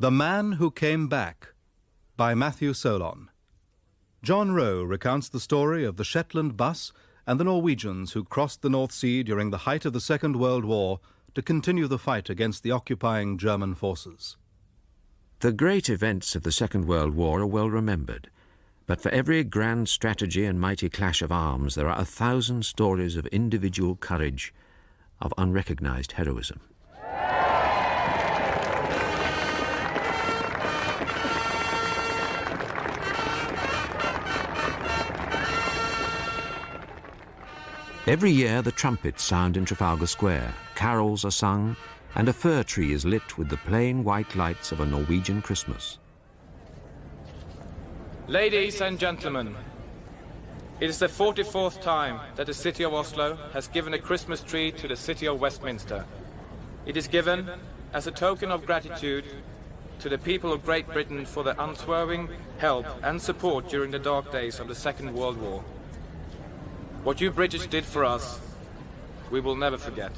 The Man Who Came Back by Matthew Solon. John Rowe recounts the story of the Shetland Bus and the Norwegians who crossed the North Sea during the height of the Second World War to continue the fight against the occupying German forces. The great events of the Second World War are well remembered, but for every grand strategy and mighty clash of arms there are 1,000 stories of individual courage, of unrecognized heroism. Every year the trumpets sound in Trafalgar Square, carols are sung, and a fir tree is lit with the plain white lights of a Norwegian Christmas. Ladies and gentlemen, it is the 44th time that the city of Oslo has given a Christmas tree to the city of Westminster. It is given as a token of gratitude to the people of Great Britain for their unswerving help and support during the dark days of the Second World War. What you British did for us, we will never forget.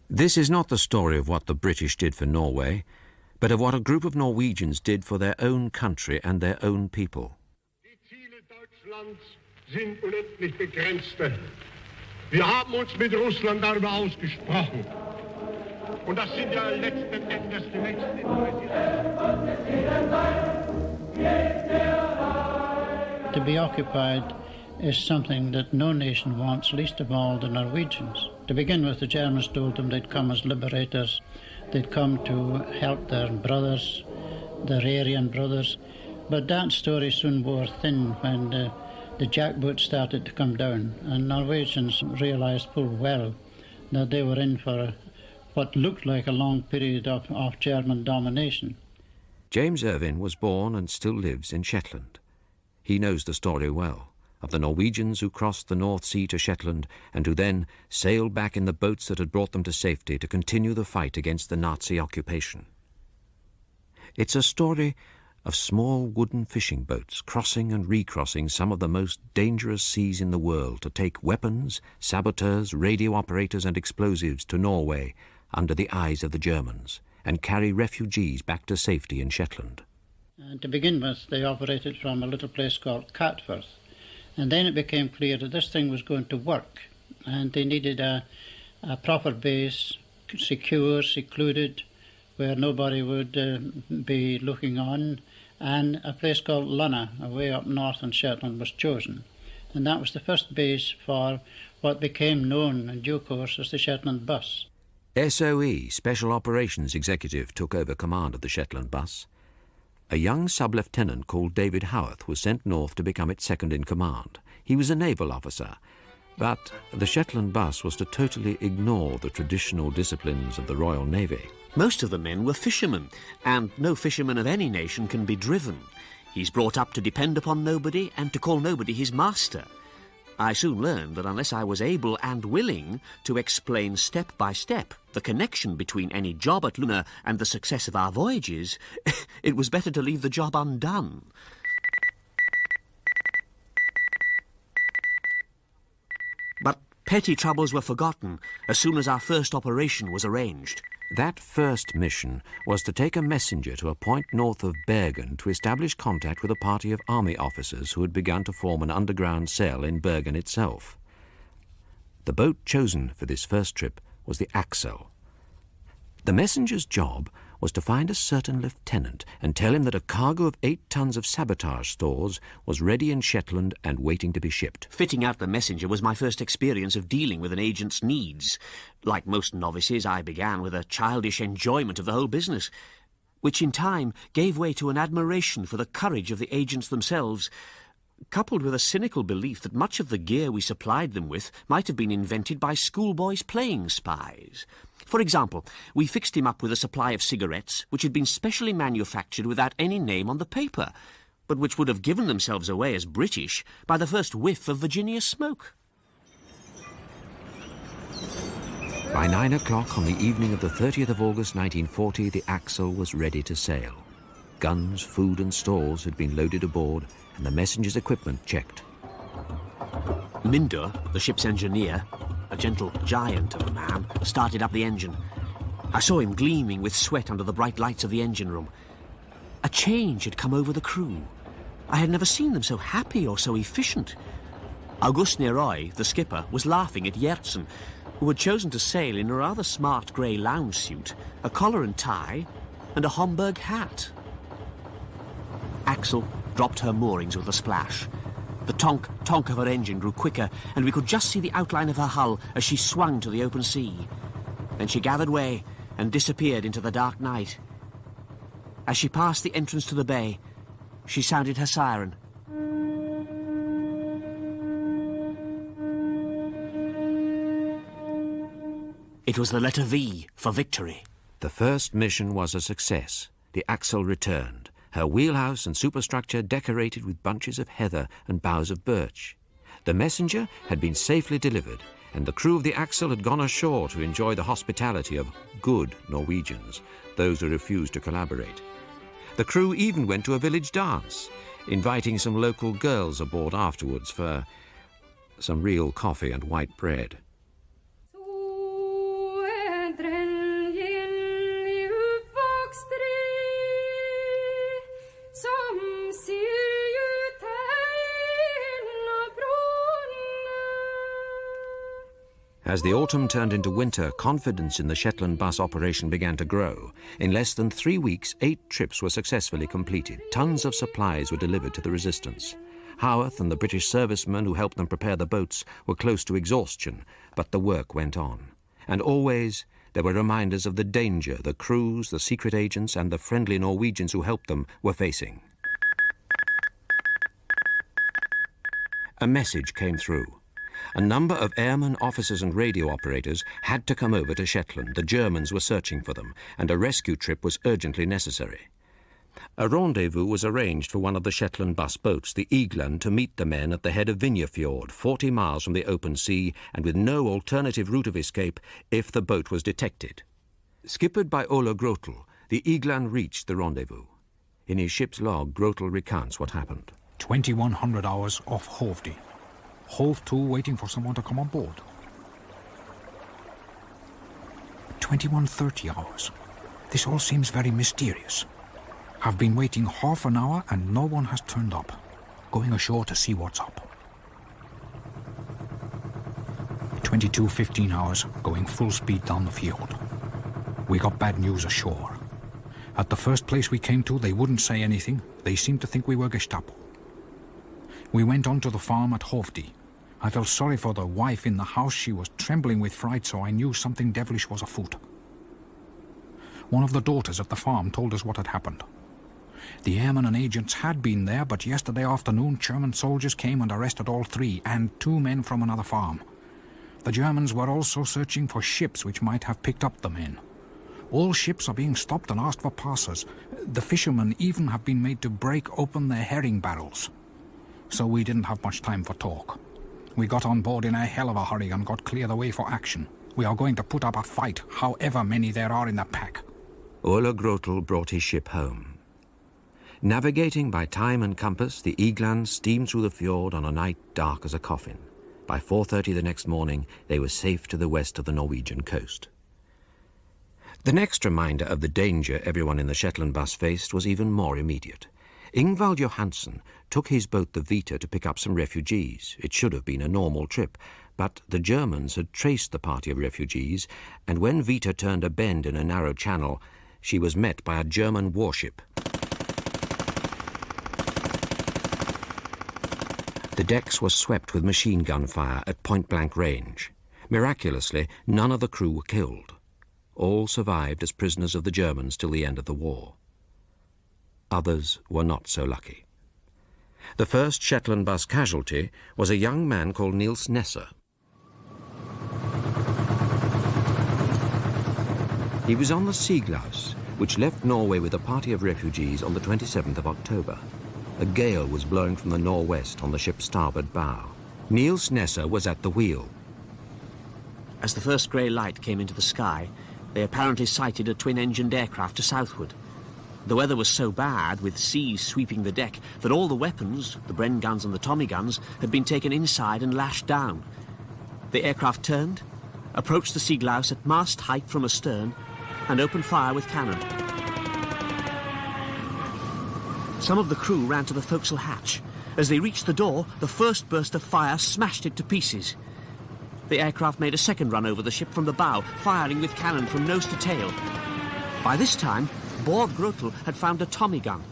This is not the story of what the British did for Norway, but of what a group of Norwegians did for their own country and their own people. Die Ziele Deutschlands sind unendlich begrenzte. Wir haben uns mit Russland darüber ausgesprochen. Und das sind ja letzten Endes die nächsten Interessen. To be occupied is something that no nation wants, least of all the Norwegians. To begin with, the Germans told them they'd come as liberators. They'd come to help their brothers, their Aryan brothers. But that story soon wore thin when the jackboot started to come down, and Norwegians realized full well that they were in for what looked like a long period of German domination. James Irvine was born and still lives in Shetland. He knows the story well, of the Norwegians who crossed the North Sea to Shetland and who then sailed back in the boats that had brought them to safety to continue the fight against the Nazi occupation. It's a story of small wooden fishing boats crossing and recrossing some of the most dangerous seas in the world to take weapons, saboteurs, radio operators and explosives to Norway under the eyes of the Germans and carry refugees back to safety in Shetland. To begin with, they operated from a little place called Catforth. And then it became clear that this thing was going to work, and they needed a proper base, secure, secluded, where nobody would be looking on, and a place called Lunna, away up north in Shetland, was chosen. And that was the first base for what became known in due course as the Shetland Bus. SOE, Special Operations Executive, took over command of the Shetland Bus. A young sub-lieutenant called David Howarth was sent north to become its second-in-command. He was a naval officer, but the Shetland Bus was to totally ignore the traditional disciplines of the Royal Navy. Most of the men were fishermen, and no fisherman of any nation can be driven. He's brought up to depend upon nobody and to call nobody his master. I soon learned that unless I was able and willing to explain step by step the connection between any job at Luna and the success of our voyages, it was better to leave the job undone. But petty troubles were forgotten as soon as our first operation was arranged. That first mission was to take a messenger to a point north of Bergen to establish contact with a party of army officers who had begun to form an underground cell in Bergen itself. The boat chosen for this first trip was the Axel. The messenger's job was to find a certain lieutenant and tell him that a cargo of 8 tons of sabotage stores was ready in Shetland and waiting to be shipped. Fitting out the messenger was my first experience of dealing with an agent's needs. Like most novices, I began with a childish enjoyment of the whole business, which in time gave way to an admiration for the courage of the agents themselves, coupled with a cynical belief that much of the gear we supplied them with might have been invented by schoolboys playing spies. For example, we fixed him up with a supply of cigarettes which had been specially manufactured without any name on the paper, but which would have given themselves away as British by the first whiff of Virginia smoke. By 9 o'clock on the evening of the 30th of August 1940, the Axel was ready to sail. Guns, food and stores had been loaded aboard and the messenger's equipment checked. Minder, the ship's engineer, a gentle giant of a man, started up the engine. I saw him gleaming with sweat under the bright lights of the engine room. A change had come over the crew. I had never seen them so happy or so efficient. August Neroy, the skipper, was laughing at Yertsen, who had chosen to sail in a rather smart grey lounge suit, a collar and tie, and a Homburg hat. Axel dropped her moorings with a splash. The tonk of her engine grew quicker, and we could just see the outline of her hull as she swung to the open sea. Then she gathered way and disappeared into the dark night. As she passed the entrance to the bay, she sounded her siren. It was the letter V for victory. The first mission was a success. The Axel returned, her wheelhouse and superstructure decorated with bunches of heather and boughs of birch. The messenger had been safely delivered, and the crew of the Axel had gone ashore to enjoy the hospitality of good Norwegians, those who refused to collaborate. The crew even went to a village dance, inviting some local girls aboard afterwards for some real coffee and white bread. As the autumn turned into winter, confidence in the Shetland Bus operation began to grow. In less than 3 weeks, 8 trips were successfully completed. Tons of supplies were delivered to the resistance. Howarth and the British servicemen who helped them prepare the boats were close to exhaustion, but the work went on. And always there were reminders of the danger the crews, the secret agents, and the friendly Norwegians who helped them were facing. A message came through. A number of airmen, officers and radio operators had to come over to Shetland. The Germans were searching for them, and a rescue trip was urgently necessary. A rendezvous was arranged for one of the Shetland Bus boats, the Egeland, to meet the men at the head of Vinjefjord, 40 miles from the open sea, and with no alternative route of escape if the boat was detected. Skippered by Ole Grotel, the Egeland reached the rendezvous. In his ship's log, Grotel recounts what happened. 2100 hours off Hovdi. Hove to, waiting for someone to come on board. 2130 hours. This all seems very mysterious. I've been waiting half an hour and no one has turned up. Going ashore to see what's up. 2215 hours, going full speed down the fjord. We got bad news ashore. At the first place we came to, they wouldn't say anything. They seemed to think we were Gestapo. We went on to the farm at Hovdi. I felt sorry for the wife in the house. She was trembling with fright, so I knew something devilish was afoot. One of the daughters at the farm told us what had happened. The airmen and agents had been there, but yesterday afternoon German soldiers came and arrested all 3, and 2 men from another farm. The Germans were also searching for ships which might have picked up the men. All ships are being stopped and asked for passes. The fishermen even have been made to break open their herring barrels. So we didn't have much time for talk. We got on board in a hell of a hurry and got cleared away for action. We are going to put up a fight, however many there are in the pack. Ole Grotel brought his ship home. Navigating by time and compass, the Egeland steamed through the fjord on a night dark as a coffin. By 4:30 the next morning, they were safe to the west of the Norwegian coast. The next reminder of the danger everyone in the Shetland Bus faced was even more immediate. Ingvald Johansen took his boat the Vita to pick up some refugees. It should have been a normal trip, but the Germans had traced the party of refugees, and when Vita turned a bend in a narrow channel, she was met by a German warship. The decks were swept with machine gun fire at point-blank range. Miraculously, none of the crew were killed. All survived as prisoners of the Germans till the end of the war. Others were not so lucky. The first Shetland Bus casualty was a young man called Niels Nesser. He was on the Siglaus, which left Norway with a party of refugees on the 27th of October. A gale was blowing from the northwest on the ship's starboard bow. Niels Nesser was at the wheel. As the first grey light came into the sky, they apparently sighted a twin-engined aircraft to southward. The weather was so bad, with seas sweeping the deck, that all the weapons, the Bren guns and the Tommy guns, had been taken inside and lashed down. The aircraft turned, approached the Siglaus at mast height from astern, and opened fire with cannon. Some of the crew ran to the forecastle hatch. As they reached the door, the first burst of fire smashed it to pieces. The aircraft made a second run over the ship from the bow, firing with cannon from nose to tail. By this time, Bord Grotel had found a Tommy gun.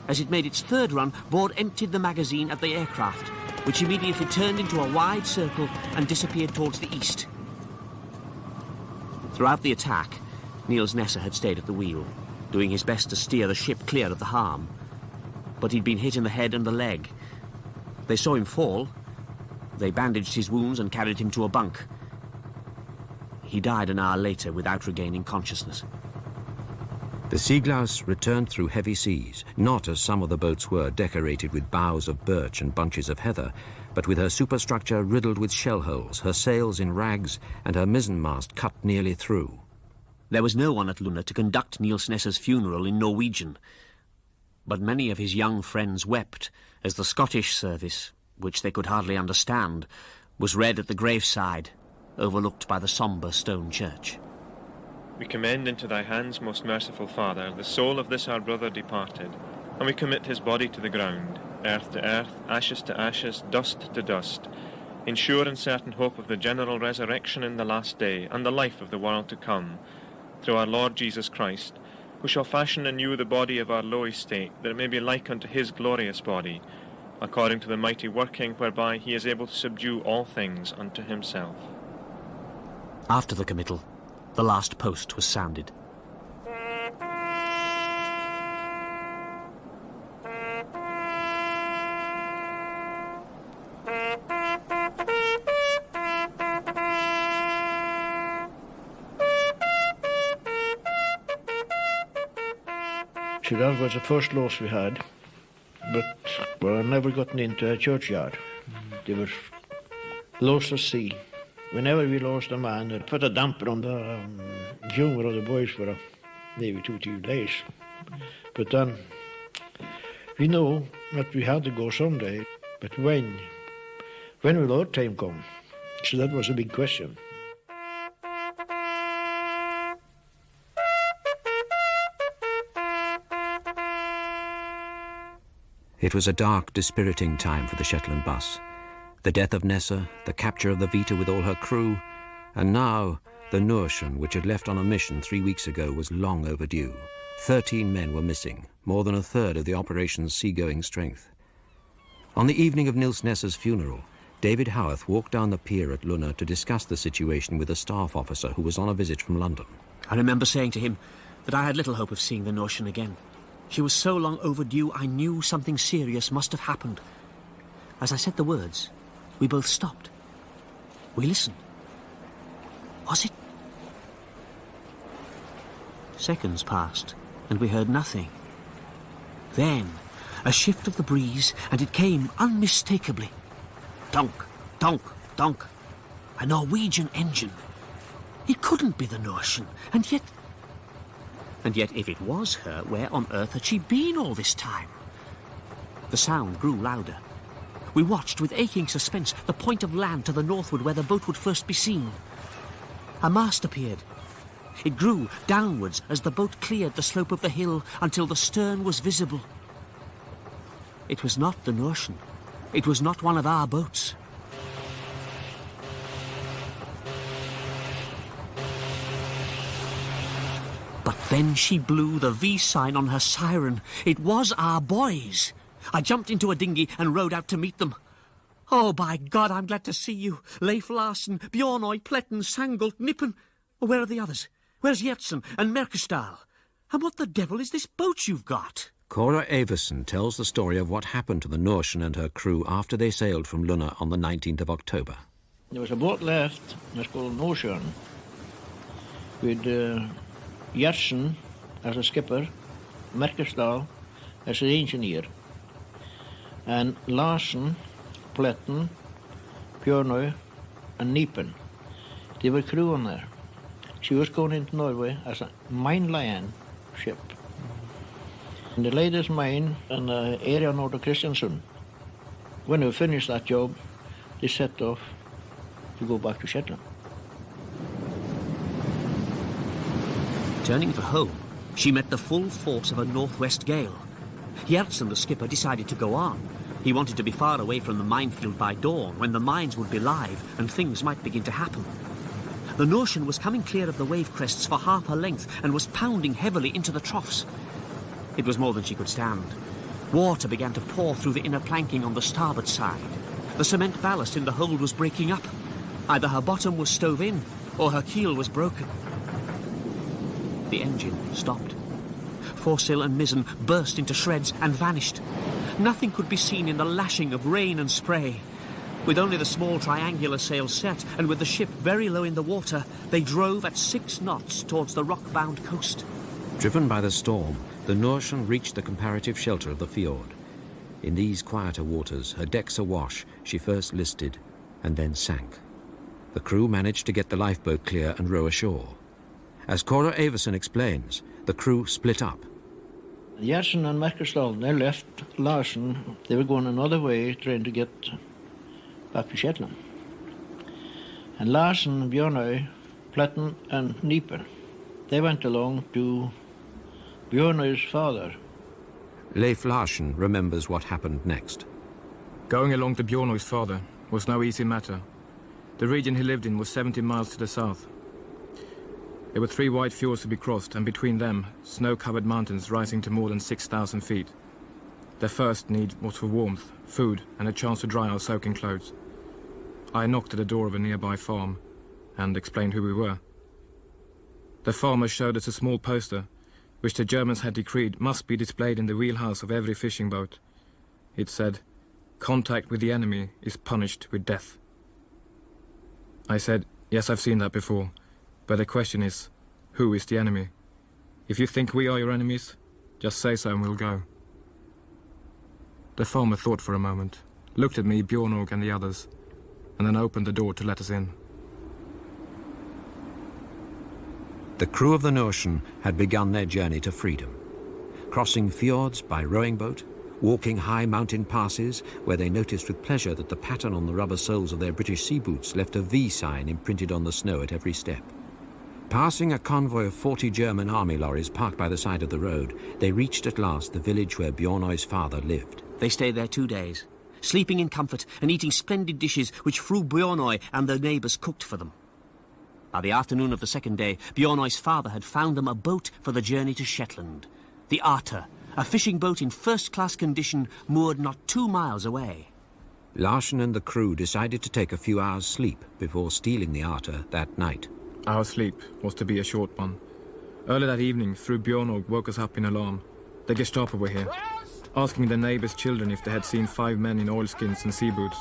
As it made its third run, Bord emptied the magazine at the aircraft, which immediately turned into a wide circle and disappeared towards the east. Throughout the attack, Niels Nesser had stayed at the wheel, doing his best to steer the ship clear of the harm. But he'd been hit in the head and the leg. They saw him fall. They bandaged his wounds and carried him to a bunk. He died an hour later without regaining consciousness. The Seaglouse returned through heavy seas, not as some of the boats were, decorated with boughs of birch and bunches of heather, but with her superstructure riddled with shell holes, her sails in rags, and her mizzenmast cut nearly through. There was no one at Luna to conduct Niels Nesser's funeral in Norwegian, but many of his young friends wept as the Scottish service, which they could hardly understand, was read at the graveside, overlooked by the sombre stone church. We commend into thy hands, most merciful Father, the soul of this our brother departed, and we commit his body to the ground, earth to earth, ashes to ashes, dust to dust, in sure and certain hope of the general resurrection in the last day, and the life of the world to come, through our Lord Jesus Christ, who shall fashion anew the body of our low estate, that it may be like unto his glorious body, according to the mighty working whereby he is able to subdue all things unto himself. After the committal, the last post was sounded. So that was the first loss we had, but we were never gotten into a churchyard. They were lost at sea. Whenever we lost a man, they put a damper on the funeral of the boys for maybe 2-3 days. But then we know that we had to go someday, but when will our time come? So that was a big question. It was a dark, dispiriting time for the Shetland Bus. The death of Nesser, the capture of the Vita with all her crew, and now the Norwegian, which had left on a mission 3 weeks ago, was long overdue. 13 men were missing, more than a third of the operation's seagoing strength. On the evening of Niels Nesser's funeral, David Howarth walked down the pier at Luna to discuss the situation with a staff officer who was on a visit from London. I remember saying to him that I had little hope of seeing the Norwegian again. She was so long overdue, I knew something serious must have happened. As I said the words, we both stopped. We listened. Was it? Seconds passed, and we heard nothing. Then, a shift of the breeze, and it came unmistakably. Donk, donk, donk. A Norwegian engine. It couldn't be the Norwegian, and yet if it was her, where on earth had she been all this time? The sound grew louder. We watched with aching suspense the point of land to the northward where the boat would first be seen. A mast appeared. It grew downwards as the boat cleared the slope of the hill until the stern was visible. It was not the Norwegian. It was not one of our boats. But then she blew the V sign on her siren. It was our boys. I jumped into a dinghy and rowed out to meet them. Oh, by God, I'm glad to see you. Leif Larsen, Bjornoy, Pletten, Sangult, Nippen. Where are the others? Where's Jertsen and Merkestal? And what the devil is this boat you've got? Cora Everson tells the story of what happened to the Norwegian and her crew after they sailed from Luna on the 19th of October. There was a boat left, that's called Norwegian, with Jertsen as a skipper, Merkestal as an engineer, and Larsen, Pletten, Bjornoy, and Nippen. They were crew on there. She was going into Norway as a mine lion ship. And the latest mine in the area north of Kristiansund. When they finished that job, they set off to go back to Shetland. Turning for home, she met the full force of a northwest gale. Gjertsen, the skipper, decided to go on. He wanted to be far away from the minefield by dawn, when the mines would be live and things might begin to happen. The Norwegian was coming clear of the wave crests for half her length and was pounding heavily into the troughs. It was more than she could stand. Water began to pour through the inner planking on the starboard side. The cement ballast in the hold was breaking up. Either her bottom was stove in, or her keel was broken. The engine stopped. Foresail and mizzen burst into shreds and vanished. Nothing could be seen in the lashing of rain and spray. With only the small triangular sail set, and with the ship very low in the water, they drove at 6 knots towards the rock-bound coast. Driven by the storm, the Norwegian reached the comparative shelter of the fjord. In these quieter waters, her decks awash, she first listed and then sank. The crew managed to get the lifeboat clear and row ashore. As Cora Everson explains, the crew split up. Gjertsen and Merkersdal, they left Larsen. They were going another way, trying to get back to Shetland. And Larsen, Bjørnøy, Pletten, and Nieper, they went along to Bjørnøy's father. Leif Larsen remembers what happened next. Going along to Bjørnøy's father was no easy matter. The region he lived in was 70 miles to the south. There were 3 wide fjords to be crossed, and between them, snow-covered mountains rising to more than 6,000 feet. Their first need was for warmth, food, and a chance to dry our soaking clothes. I knocked at the door of a nearby farm and explained who we were. The farmer showed us a small poster, which the Germans had decreed must be displayed in the wheelhouse of every fishing boat. It said, "Contact with the enemy is punished with death." I said, "Yes, I've seen that before, but the question is, who is the enemy? If you think we are your enemies, just say so and we'll go." The farmer thought for a moment, looked at me, Bjørnøy and the others, and then opened the door to let us in. The crew of the Norwegian had begun their journey to freedom, crossing fjords by rowing boat, walking high mountain passes where they noticed with pleasure that the pattern on the rubber soles of their British sea boots left a V sign imprinted on the snow at every step. Passing a convoy of 40 German army lorries parked by the side of the road, they reached at last the village where Bjørnøy's father lived. They stayed there 2 days, sleeping in comfort and eating splendid dishes which Fru Bjørnøy and their neighbours cooked for them. By the afternoon of the second day, Bjørnøy's father had found them a boat for the journey to Shetland. The Arter, a fishing boat in first-class condition, moored not 2 miles away. Larsen and the crew decided to take a few hours' sleep before stealing the Arter that night. Our sleep was to be a short one. Early that evening, Fru Bjørnøy woke us up in alarm. The Gestapo were here, asking the neighbours' children if they had seen 5 men in oilskins and sea boots.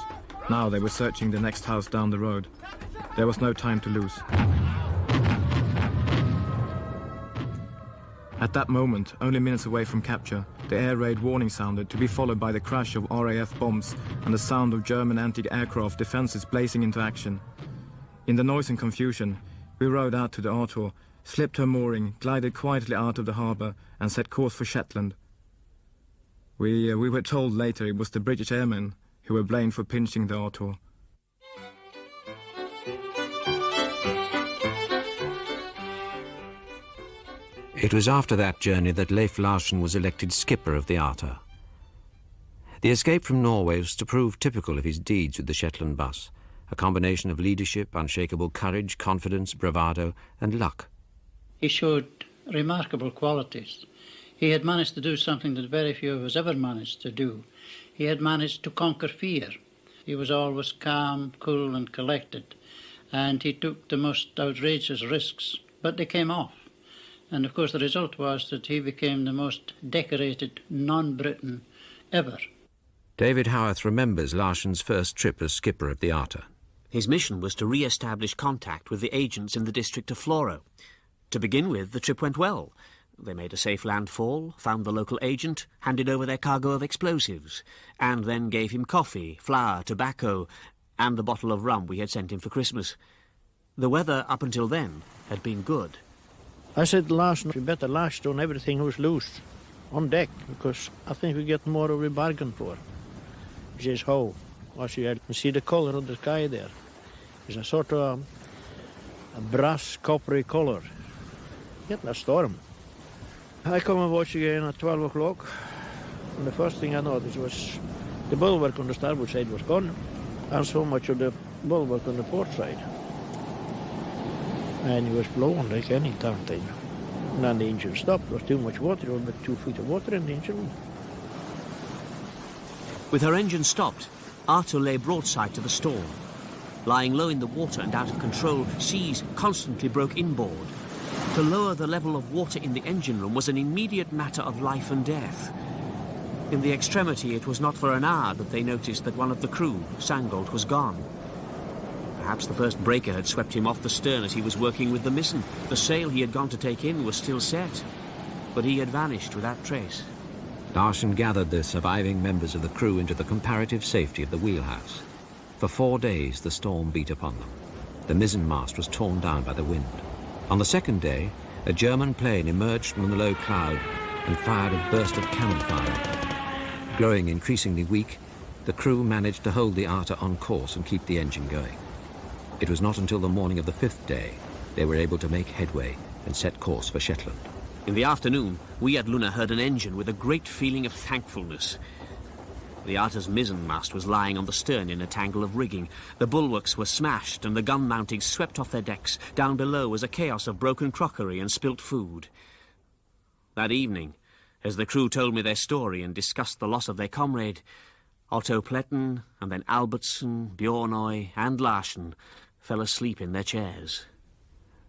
Now they were searching the next house down the road. There was no time to lose. At that moment, only minutes away from capture, the air raid warning sounded, to be followed by the crash of RAF bombs and the sound of German anti-aircraft defences blazing into action. In the noise and confusion, we rowed out to the Arter, slipped her mooring, glided quietly out of the harbour and set course for Shetland. We were told later it was the British airmen who were blamed for pinching the Arter. It was after that journey that Leif Larsen was elected skipper of the Arter. The escape from Norway was to prove typical of his deeds with the Shetland Bus, a combination of leadership, unshakable courage, confidence, bravado, and luck. He showed remarkable qualities. He had managed to do something that very few of us ever managed to do. He had managed to conquer fear. He was always calm, cool, and collected, and he took the most outrageous risks, but they came off. And of course the result was that he became the most decorated non-Briton ever. David Howarth remembers Larsen's first trip as skipper of the Arter. His mission was to re-establish contact with the agents in the district of Floro. To begin with, the trip went well. They made a safe landfall, found the local agent, handed over their cargo of explosives, and then gave him coffee, flour, tobacco, and the bottle of rum we had sent him for Christmas. The weather up until then had been good. I said last night, we better last on everything who's loose on deck, because I think we get more of a bargain for. He says, how? I said, you see the colour of the sky there? It's a sort of a brass coppery colour. getting a storm. I come and watch again at 12 o'clock, and the first thing I noticed was the bulwark on the starboard side was gone, and so much of the bulwark on the port side. And it was blowing like any darn thing. And then the engine stopped. There was too much water, only 2 feet of water in the engine room. With her engine stopped, Arthur lay broadside to the storm. Lying low in the water and out of control, seas constantly broke inboard. To lower the level of water in the engine room was an immediate matter of life and death. In the extremity, it was not for an hour that they noticed that one of the crew, Sangold, was gone. Perhaps the first breaker had swept him off the stern as he was working with the mizzen. The sail he had gone to take in was still set, but he had vanished without trace. Larsen gathered the surviving members of the crew into the comparative safety of the wheelhouse. For 4 days the storm beat upon them. The mizzenmast was torn down by the wind. On the second day, a German plane emerged from the low cloud and fired a burst of cannon fire. Growing increasingly weak, the crew managed to hold the Arta on course and keep the engine going. It was not until the morning of the 5th day they were able to make headway and set course for Shetland. In the afternoon, we at Luna heard an engine with a great feeling of thankfulness. The Arta's mizzenmast was lying on the stern in a tangle of rigging. The bulwarks were smashed and the gun mountings swept off their decks. Down below was a chaos of broken crockery and spilt food. That evening, as the crew told me their story and discussed the loss of their comrade, Otto Pletten and then Albertsen, Bjornoy and Larsen fell asleep in their chairs.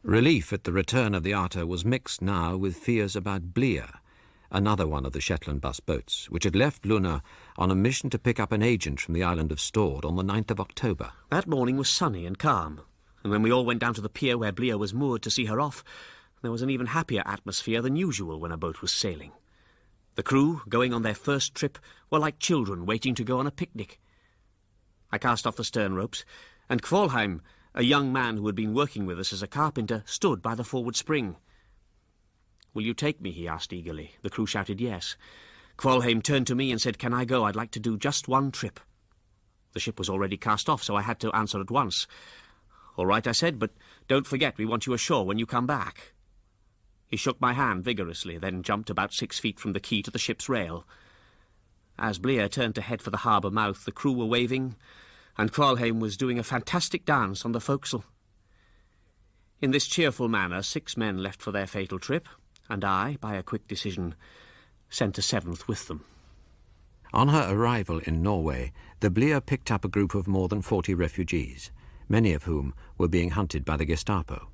Relief at the return of the Arta was mixed now with fears about Bleer, another one of the Shetland Bus boats, which had left Luna on a mission to pick up an agent from the island of Stord on the 9th of October. That morning was sunny and calm, and when we all went down to the pier where Bleer was moored to see her off, there was an even happier atmosphere than usual when a boat was sailing. The crew, going on their first trip, were like children waiting to go on a picnic. I cast off the stern ropes, and Kvalheim, a young man who had been working with us as a carpenter, stood by the forward spring. "Will you take me?" he asked eagerly. The crew shouted yes. Kvalheim turned to me and said, "Can I go? I'd like to do just one trip." The ship was already cast off, so I had to answer at once. "All right," I said, "but don't forget we want you ashore when you come back." He shook my hand vigorously, then jumped about 6 feet from the quay to the ship's rail. As Bleer turned to head for the harbour mouth, the crew were waving, and Kvalheim was doing a fantastic dance on the forecastle. In this cheerful manner, 6 men left for their fatal trip, and I, by a quick decision, sent a 7th with them. On her arrival in Norway, the Bleer picked up a group of more than 40 refugees, many of whom were being hunted by the Gestapo.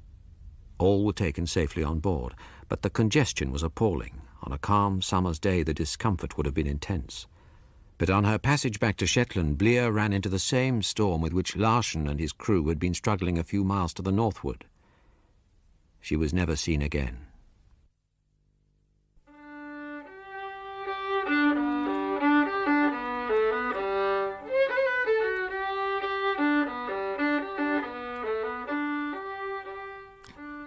All were taken safely on board, but the congestion was appalling. On a calm summer's day, the discomfort would have been intense. But on her passage back to Shetland, Bleer ran into the same storm with which Larsen and his crew had been struggling a few miles to the northward. She was never seen again.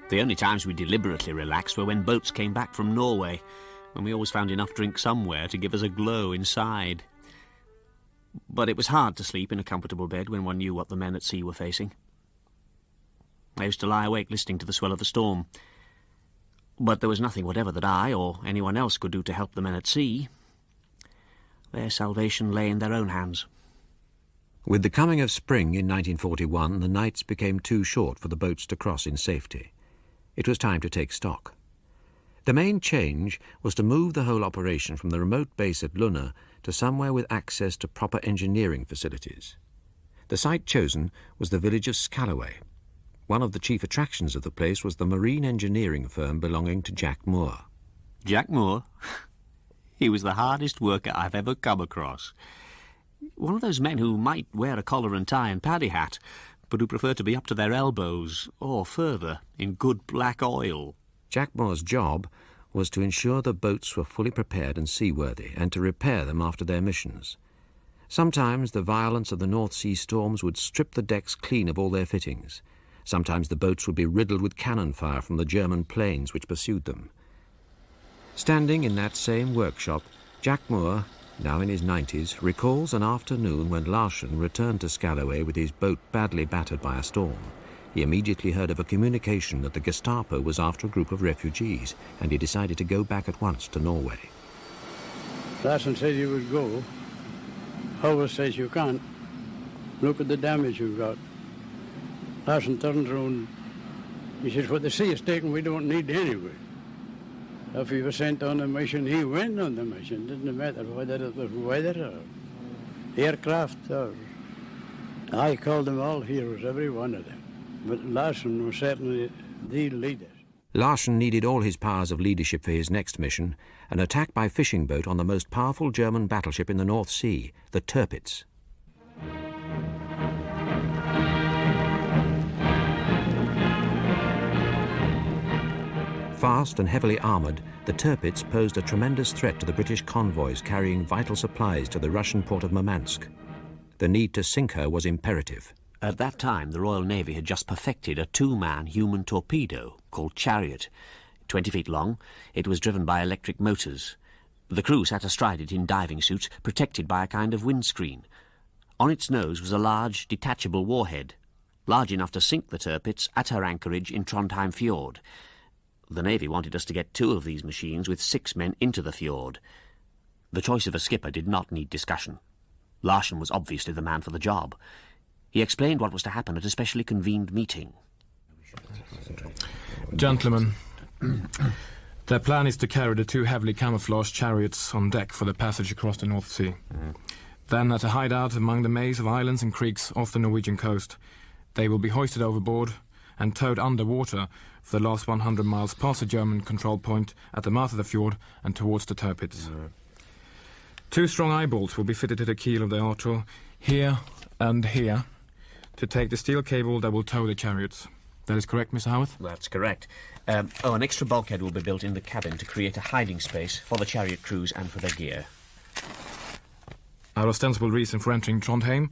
The only times we deliberately relaxed were when boats came back from Norway, and we always found enough drink somewhere to give us a glow inside. But it was hard to sleep in a comfortable bed when one knew what the men at sea were facing. I used to lie awake listening to the swell of the storm. But there was nothing whatever that I or anyone else could do to help the men at sea. Their salvation lay in their own hands. With the coming of spring in 1941, the nights became too short for the boats to cross in safety. It was time to take stock. The main change was to move the whole operation from the remote base at Luna to somewhere with access to proper engineering facilities. The site chosen was the village of Scalloway. One of the chief attractions of the place was the marine engineering firm belonging to Jack Moore. Jack Moore? He was the hardest worker I've ever come across. One of those men who might wear a collar and tie and paddy hat, but who preferred to be up to their elbows, or further, in good black oil. Jack Moore's job was to ensure the boats were fully prepared and seaworthy, and to repair them after their missions. Sometimes the violence of the North Sea storms would strip the decks clean of all their fittings. Sometimes the boats would be riddled with cannon fire from the German planes which pursued them. Standing in that same workshop, Jack Moore, now in his 90s, recalls an afternoon when Larsen returned to Scalloway with his boat badly battered by a storm. he immediately heard of a communication that the Gestapo was after a group of refugees, and he decided to go back at once to Norway. Larsen said you would go. Howard says you can't. Look at the damage you've got. Larsen turned around. He says, what the sea has taken, we don't need anyway. If he was sent on a mission, he went on the mission. Didn't matter whether it was weather or aircraft or... I called them all heroes, every one of them. But Larsen was certainly the leader. Larsen needed all his powers of leadership for his next mission, an attack by fishing boat on the most powerful German battleship in the North Sea, the Tirpitz. Fast and heavily armoured, the Tirpitz posed a tremendous threat to the British convoys carrying vital supplies to the Russian port of Murmansk. The need to sink her was imperative. At that time, the Royal Navy had just perfected a two-man human torpedo called Chariot. 20 feet long, it was driven by electric motors. The crew sat astride it in diving suits, protected by a kind of windscreen. On its nose was a large, detachable warhead, large enough to sink the Tirpitz at her anchorage in Trondheim Fjord. The Navy wanted us to get 2 of these machines with 6 men into the fjord. The choice of a skipper did not need discussion. Larsen was obviously the man for the job. He explained what was to happen at a specially convened meeting. Gentlemen, their plan is to carry the 2 heavily camouflaged chariots on deck for the passage across the North Sea. Then, at a hideout among the maze of islands and creeks off the Norwegian coast, they will be hoisted overboard and towed underwater for the last 100 miles past the German control point at the mouth of the fjord and towards the Tirpitz. 2 strong eyebolts will be fitted to the keel of the Arthur, here and here, to take the steel cable that will tow the chariots. That is correct, Mr. Howarth? That's correct. An extra bulkhead will be built in the cabin to create a hiding space for the chariot crews and for their gear. Our ostensible reason for entering Trondheim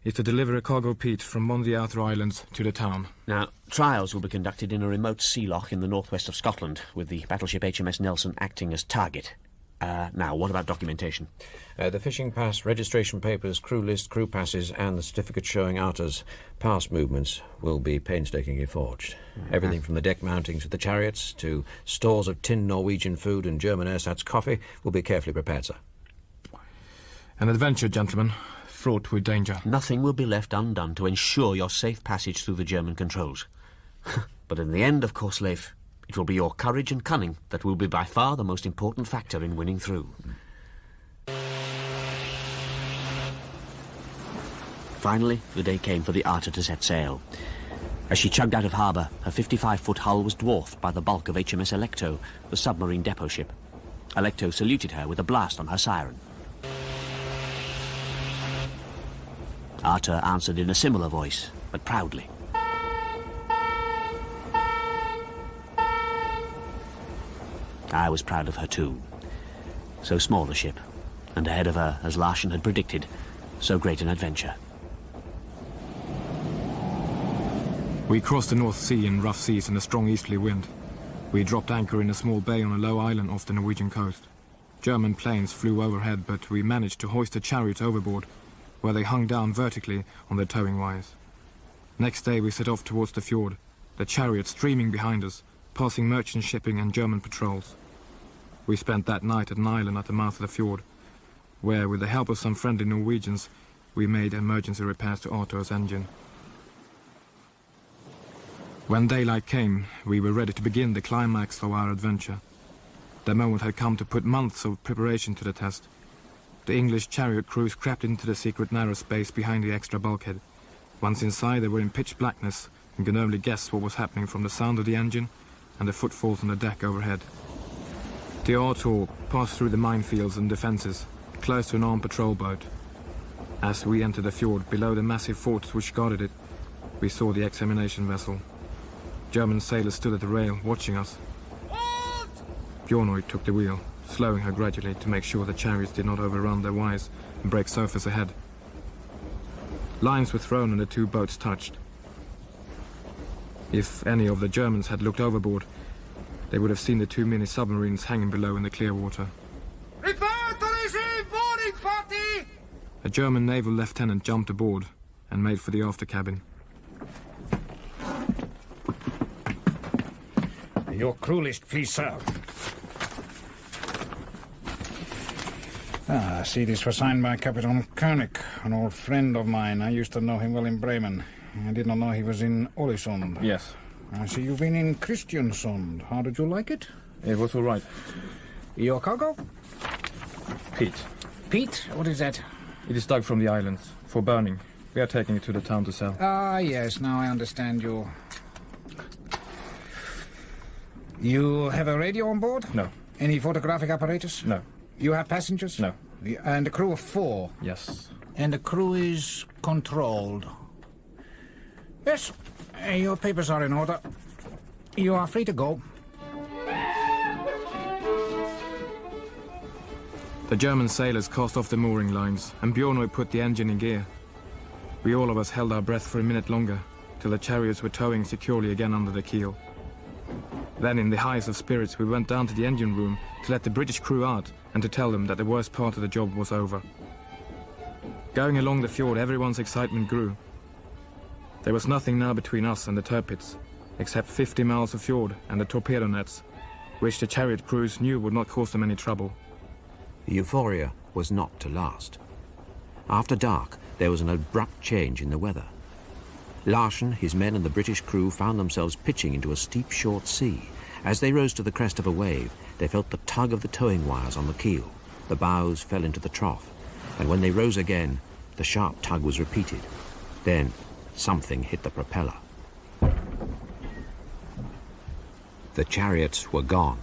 is to deliver a cargo of peat from one of the outer islands to the town. Now, trials will be conducted in a remote sea loch in the northwest of Scotland, with the battleship HMS Nelson acting as target. Now, what about documentation? The fishing pass, registration papers, crew list, crew passes, and the certificate showing Arthur's past movements will be painstakingly forged. Everything from the deck mountings of the chariots to stores of tinned Norwegian food and German ersatz coffee will be carefully prepared, sir. An adventure, gentlemen, fraught with danger. Nothing will be left undone to ensure your safe passage through the German controls. But in the end, of course, Leif, it will be your courage and cunning that will be by far the most important factor in winning through. Finally, the day came for the Arthur to set sail. As she chugged out of harbour, her 55-foot hull was dwarfed by the bulk of HMS Alecto, the submarine depot ship. Alecto saluted her with a blast on her siren. Arthur answered in a similar voice, but proudly. I was proud of her too. So small a ship, and ahead of her, as Larsen had predicted, so great an adventure. We crossed the North Sea in rough seas and a strong easterly wind. We dropped anchor in a small bay on a low island off the Norwegian coast. German planes flew overhead, but we managed to hoist the chariots overboard, where they hung down vertically on their towing wires. Next day we set off towards the fjord, the chariots streaming behind us, passing merchant shipping and German patrols. We spent that night at an island at the mouth of the fjord, where, with the help of some friendly Norwegians, we made emergency repairs to Arthur's engine. When daylight came, we were ready to begin the climax of our adventure. The moment had come to put months of preparation to the test. The English chariot crews crept into the secret narrow space behind the extra bulkhead. Once inside, they were in pitch blackness and could only guess what was happening from the sound of the engine and the footfalls on the deck overhead. The Arthur passed through the minefields and defences, close to an armed patrol boat. As we entered the fjord, below the massive forts which guarded it, we saw the examination vessel. German sailors stood at the rail, watching us. Bjornoy took the wheel, slowing her gradually to make sure the chariots did not overrun their wires and break surface ahead. Lines were thrown and the 2 boats touched. If any of the Germans had looked overboard, they would have seen the 2 mini submarines hanging below in the clear water. Prepare to receive boarding party! A German naval lieutenant jumped aboard and made for the after cabin. Your crew list, please, sir. See, this was signed by Captain Koenig, an old friend of mine. I used to know him well in Bremen. I did not know he was in Ålesund. Yes. I see you've been in Kristiansund. How did you like it? It was all right. Your cargo? Peat. Peat? What is that? It is dug from the islands for burning. We are taking it to the town to sell. Ah, yes, now I understand you. You have a radio on board? No. Any photographic apparatus? No. You have passengers? No. And a crew of 4? Yes. And the crew is controlled? Yes. Your papers are in order. You are free to go. The German sailors cast off the mooring lines, and Bjornøy put the engine in gear. We all of us held our breath for a minute longer, till the chariots were towing securely again under the keel. Then, in the highest of spirits, we went down to the engine room to let the British crew out and to tell them that the worst part of the job was over. Going along the fjord, everyone's excitement grew. There was nothing now between us and the Tirpitz, except 50 miles of fjord and the torpedo nets, which the chariot crews knew would not cause them any trouble. The euphoria was not to last. After dark, there was an abrupt change in the weather. Larsen, his men and the British crew found themselves pitching into a steep, short sea. As they rose to the crest of a wave, they felt the tug of the towing wires on the keel. The bows fell into the trough, and when they rose again, the sharp tug was repeated. Then, something hit the propeller. The chariots were gone.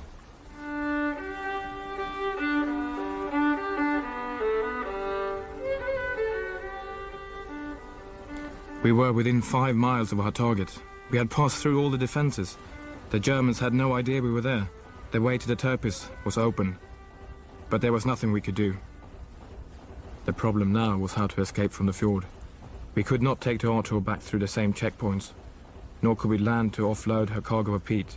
We were within 5 miles of our target. We had passed through all the defences. The Germans had no idea we were there. The way to the Tirpitz was open, but there was nothing we could do. The problem now was how to escape from the fjord. We could not take to Arthur back through the same checkpoints, nor could we land to offload her cargo of peat.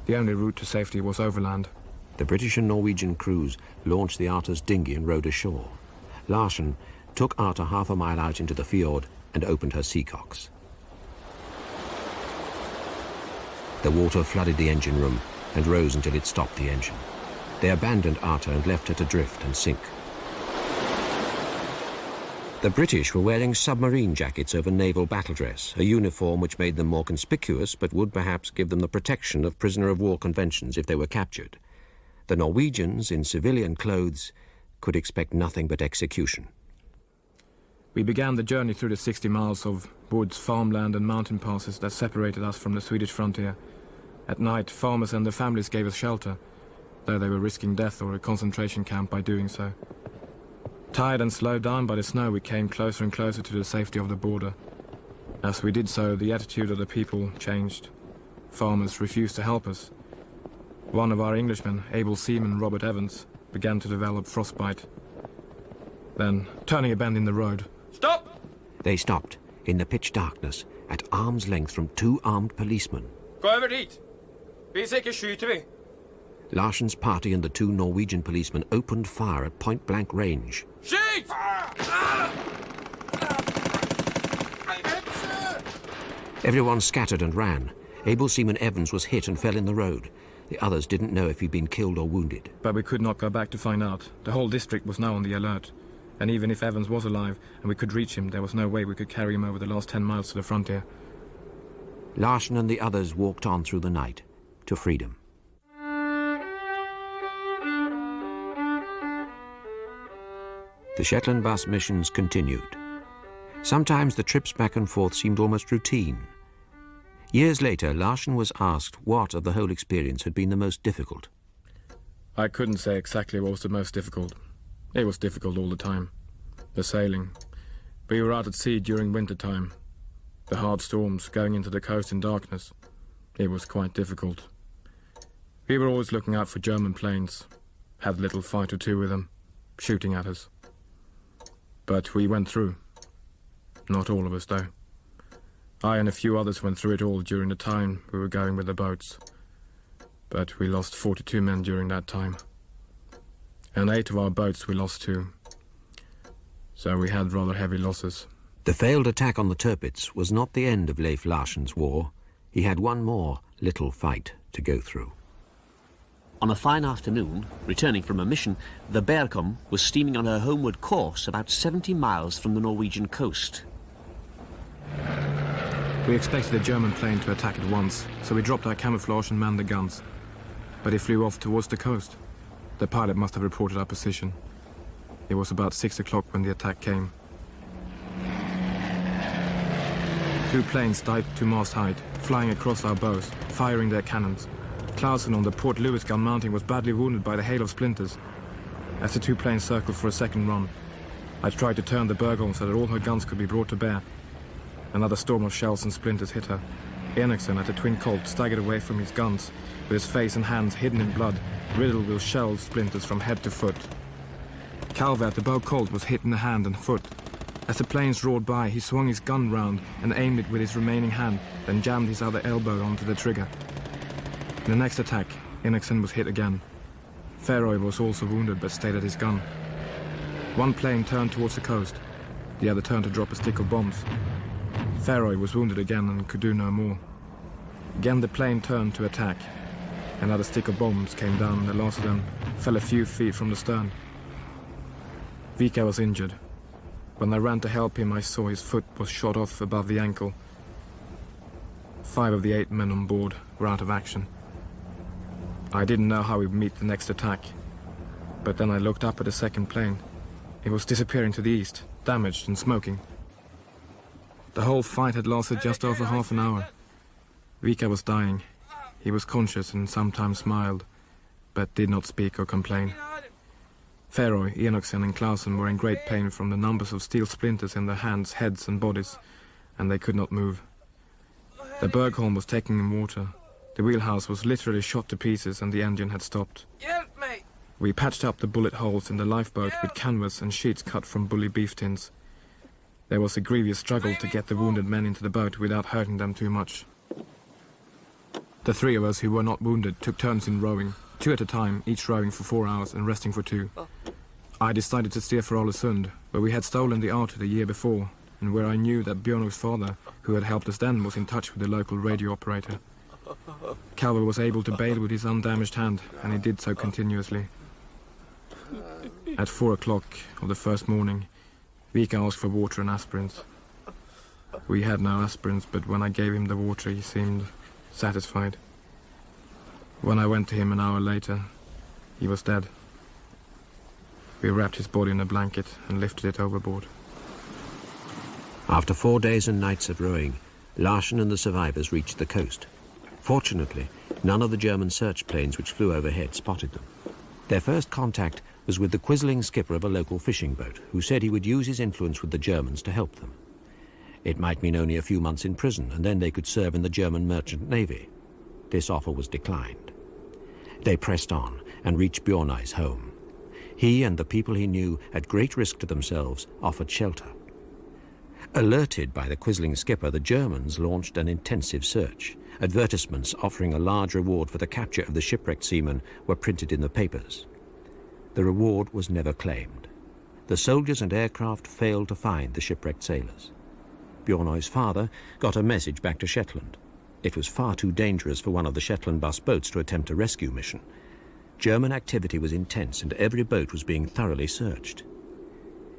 The only route to safety was overland. The British and Norwegian crews launched the Arthur's dinghy and rowed ashore. Larsen took Arthur half a mile out into the fjord and opened her seacocks. The water flooded the engine room and rose until it stopped the engine. They abandoned Arthur and left her to drift and sink. The British were wearing submarine jackets over naval battle dress, a uniform which made them more conspicuous but would perhaps give them the protection of prisoner-of-war conventions if they were captured. The Norwegians, in civilian clothes, could expect nothing but execution. We began the journey through the 60 miles of woods, farmland and mountain passes that separated us from the Swedish frontier. At night, farmers and their families gave us shelter, though they were risking death or a concentration camp by doing so. Tired and slowed down by the snow, we came closer and closer to the safety of the border. As we did so, the attitude of the people changed. Farmers refused to help us. One of our Englishmen, able seaman Robert Evans, began to develop frostbite. Then, turning a bend in the road, Stop! They stopped, in the pitch darkness, at arm's length from 2 armed policemen. Gå över dit! Hvis ikke skyter vi! Larsen's party and the 2 Norwegian policemen opened fire at point-blank range. Skyt! Everyone scattered and ran. Able seaman Evans was hit and fell in the road. The others didn't know if he'd been killed or wounded. but we could not go back to find out. The whole district was now on the alert. And even if Evans was alive and we could reach him, there was no way we could carry him over the last 10 miles to the frontier. Larsen and the others walked on through the night, to freedom. The Shetland Bus missions continued. Sometimes the trips back and forth seemed almost routine. Years later, Larsen was asked what of the whole experience had been the most difficult. I couldn't say exactly what was the most difficult. It was difficult all the time. The sailing. We were out at sea during winter time. The hard storms, going into the coast in darkness. It was quite difficult. We were always looking out for German planes. Had a little fight or two with them, shooting at us. But we went through. Not all of us, though. I and a few others went through it all during the time we were going with the boats. But we lost 42 men during that time. And 8 of our boats we lost too. So we had rather heavy losses. The failed attack on the Tirpitz was not the end of Leif Larsen's war. He had one more little fight to go through. On a fine afternoon, returning from a mission, the Berkom was steaming on her homeward course about 70 miles from the Norwegian coast. We expected a German plane to attack at once, so we dropped our camouflage and manned the guns. But it flew off towards the coast. The pilot must have reported our position. It was about 6 o'clock when the attack came. 2 planes dived to mast height, flying across our bows, firing their cannons. Clausen on the Port Louis gun mounting was badly wounded by the hail of splinters. As the 2 planes circled for a second run, I tried to turn the Bergholm so that all her guns could be brought to bear. Another storm of shells and splinters hit her. Enoksen at the Twin Colt staggered away from his guns, with his face and hands hidden in blood, riddled with shell splinters from head to foot. Calver at the Bow Colt was hit in the hand and foot. As the planes roared by, he swung his gun round and aimed it with his remaining hand, then jammed his other elbow onto the trigger. In the next attack, Enoksen was hit again. Ferry was also wounded but stayed at his gun. 1 plane turned towards the coast. The other turned to drop a stick of bombs. Ferry was wounded again and could do no more. Again the plane turned to attack. Another stick of bombs came down and the last of them fell a few feet from the stern. Vika was injured. When I ran to help him, I saw his foot was shot off above the ankle. 5 of the 8 men on board were out of action. I didn't know how we'd meet the next attack, but then I looked up at the second plane. It was disappearing to the east, damaged and smoking. The whole fight had lasted just over half an hour. Vika was dying. He was conscious and sometimes smiled, but did not speak or complain. Ferry, Enoksen and Clausen were in great pain from the numbers of steel splinters in their hands, heads and bodies, and they could not move. The Bergholm was taking in water. The wheelhouse was literally shot to pieces and the engine had stopped. Help me! We patched up the bullet holes in the lifeboat with canvas and sheets cut from bully beef tins. There was a grievous struggle to get the wounded men into the boat without hurting them too much. The 3 of us who were not wounded took turns in rowing, 2 at a time, each rowing for 4 hours and resting for 2. I decided to steer for Ålesund, where we had stolen the Arthur the year before, and where I knew that Björn's father, who had helped us then, was in touch with the local radio operator. Calver was able to bail with his undamaged hand, and he did so continuously. At 4 o'clock of the first morning, Vika asked for water and aspirins. We had no aspirins, but when I gave him the water, he seemed satisfied. When I went to him an hour later, he was dead. We wrapped his body in a blanket and lifted it overboard. After 4 days and nights of rowing, Larsen and the survivors reached the coast. Fortunately, none of the German search planes which flew overhead spotted them. Their first contact was with the quizzling skipper of a local fishing boat, who said he would use his influence with the Germans to help them. It might mean only a few months in prison, and then they could serve in the German merchant navy. This offer was declined. They pressed on and reached Bjornai's home. He and the people he knew, at great risk to themselves, offered shelter. Alerted by the quizzling skipper, the Germans launched an intensive search. Advertisements offering a large reward for the capture of the shipwrecked seamen were printed in the papers. The reward was never claimed. The soldiers and aircraft failed to find the shipwrecked sailors. Bjornøy's father got a message back to Shetland. It was far too dangerous for one of the Shetland Bus boats to attempt a rescue mission. German activity was intense and every boat was being thoroughly searched.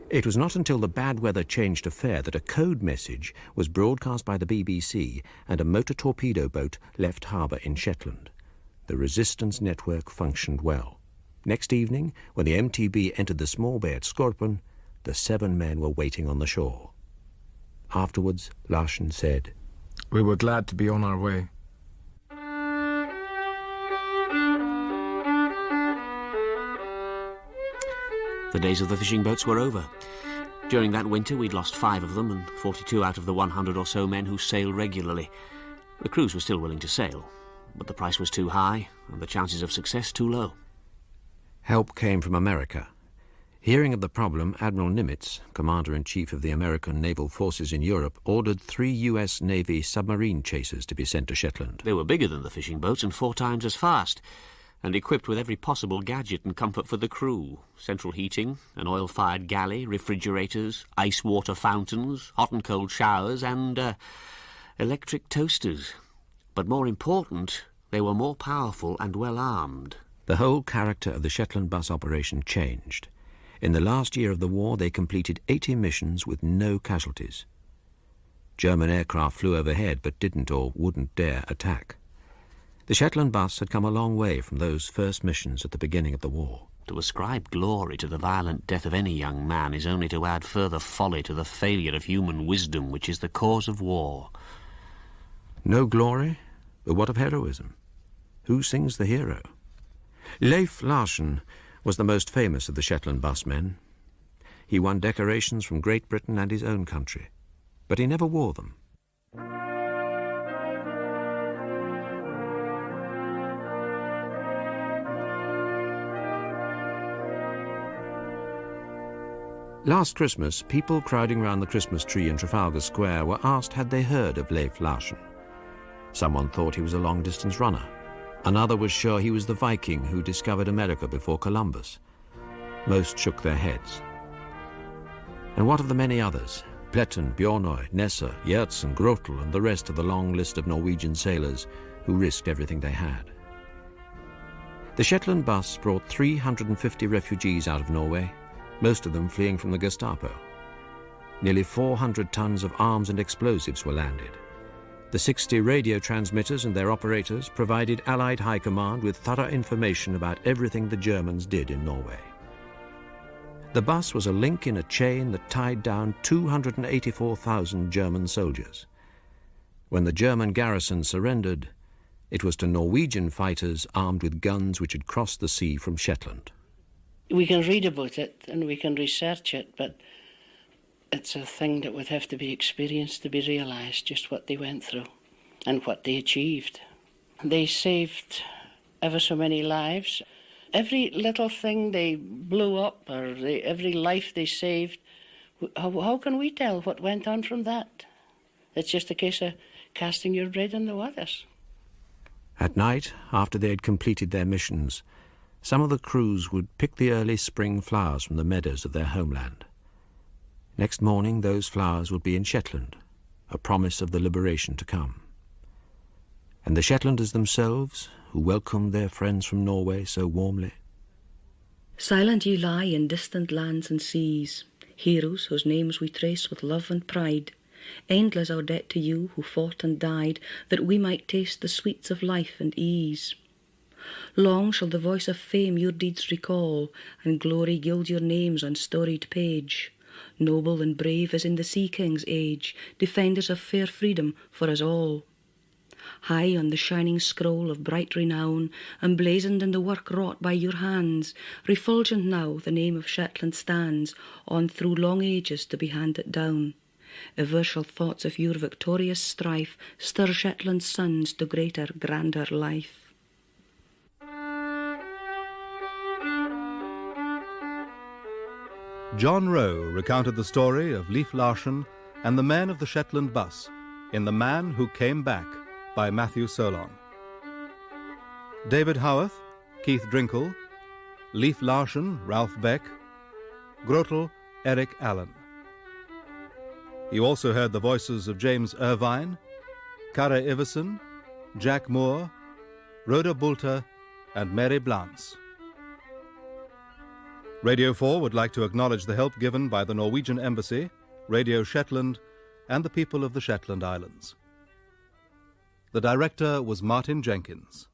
It was not until the bad weather changed to fair that a code message was broadcast by the BBC and a motor torpedo boat left harbour in Shetland. The resistance network functioned well. Next evening, when the MTB entered the small bay at Skorpen, the 7 men were waiting on the shore. Afterwards, Larsen said, "We were glad to be on our way." The days of the fishing boats were over. During that winter we'd lost 5 of them and 42 out of the 100 or so men who sailed regularly. The crews were still willing to sail, but the price was too high and the chances of success too low. Help came from America. Hearing of the problem, Admiral Nimitz, Commander-in-Chief of the American Naval Forces in Europe, ordered 3 U.S. Navy submarine chasers to be sent to Shetland. They were bigger than the fishing boats and 4 times as fast, and equipped with every possible gadget and comfort for the crew. Central heating, an oil-fired galley, refrigerators, ice-water fountains, hot and cold showers, and electric toasters. But more important, They were more powerful and well armed. The whole character of the Shetland Bus operation changed. In the last year of the war, they completed 80 missions with no casualties. German aircraft flew overhead but didn't or wouldn't dare attack. The Shetland Bus had come a long way from those first missions at the beginning of the war. To ascribe glory to the violent death of any young man is only to add further folly to the failure of human wisdom, which is the cause of war. No glory? But what of heroism? Who sings the hero? Leif Larsen was the most famous of the Shetland Bus men. He won decorations from Great Britain and his own country, but he never wore them. Last Christmas, people crowding round the Christmas tree in Trafalgar Square were asked had they heard of Leif Larsen. Someone thought he was a long-distance runner. Another was sure he was the Viking who discovered America before Columbus. Most shook their heads. And what of the many others? Pletten, Bjornoy, Nesser, Gjertsen, Grotel, and the rest of the long list of Norwegian sailors who risked everything they had. The Shetland Bus brought 350 refugees out of Norway, most of them fleeing from the Gestapo. Nearly 400 tons of arms and explosives were landed. The 60 radio transmitters and their operators provided Allied High Command with thorough information about everything the Germans did in Norway. The bus was a link in a chain that tied down 284,000 German soldiers. When the German garrison surrendered, it was to Norwegian fighters armed with guns which had crossed the sea from Shetland. We can read about it and we can research it, but it's a thing that would have to be experienced to be realised, just what they went through and what they achieved. They saved ever so many lives. Every little thing they blew up, or every life they saved, how can we tell what went on from that? It's just a case of casting your bread in the waters. At night, after they had completed their missions, some of the crews would pick the early spring flowers from the meadows of their homeland. Next morning, those flowers would be in Shetland, a promise of the liberation to come. And the Shetlanders themselves, who welcomed their friends from Norway so warmly. Silent ye lie in distant lands and seas, heroes whose names we trace with love and pride. Endless our debt to you who fought and died, that we might taste the sweets of life and ease. Long shall the voice of fame your deeds recall, and glory gild your names on storied page. Noble and brave as in the sea king's age, defenders of fair freedom for us all. High on the shining scroll of bright renown, emblazoned in the work wrought by your hands, refulgent now the name of Shetland stands, on through long ages to be handed down. Ever shall thoughts of your victorious strife stir Shetland's sons to greater, grander life. John Rowe recounted the story of Leif Larsen and the men of the Shetland Bus in The Man Who Came Back by Matthew Solon. David Howarth, Keith Drinkle, Leif Larsen, Ralph Beck, Grotel, Eric Allen. You also heard the voices of James Irvine, Kara Iverson, Jack Moore, Rhoda Bulter, and Mary Blance. Radio 4 would like to acknowledge the help given by the Norwegian Embassy, Radio Shetland, and the people of the Shetland Islands. The director was Martin Jenkins.